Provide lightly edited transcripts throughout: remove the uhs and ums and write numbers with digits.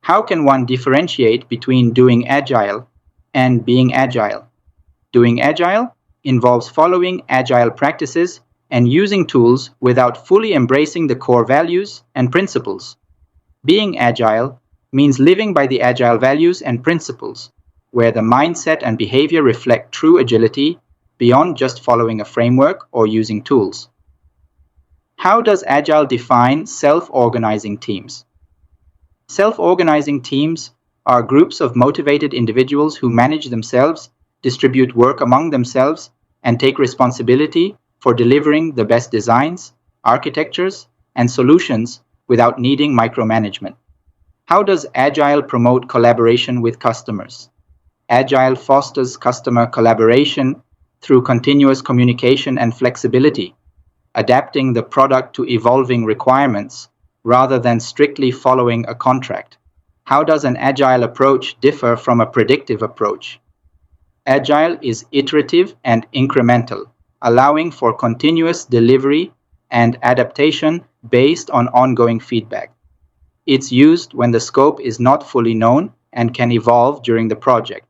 How can one differentiate between doing Agile and being Agile? Doing Agile involves following Agile practices and using tools without fully embracing the core values and principles. Being Agile means living by the Agile values and principles, where the mindset and behavior reflect true agility beyond just following a framework or using tools. How does Agile define self-organizing teams? Self-organizing teams are groups of motivated individuals who manage themselves, distribute work among themselves, and take responsibility for delivering the best designs, architectures, and solutions without needing micromanagement. How does Agile promote collaboration with customers? Agile fosters customer collaboration through continuous communication and flexibility, adapting the product to evolving requirements rather than strictly following a contract. How does an Agile approach differ from a predictive approach? Agile is iterative and incremental, allowing for continuous delivery and adaptation based on ongoing feedback. It's used when the scope is not fully known and can evolve during the project.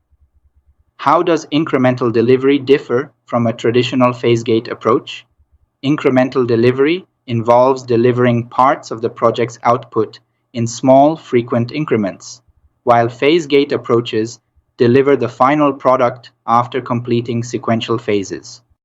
How does incremental delivery differ from a traditional phase-gate approach? Incremental delivery involves delivering parts of the project's output in small, frequent increments, while phase-gate approaches deliver the final product after completing sequential phases.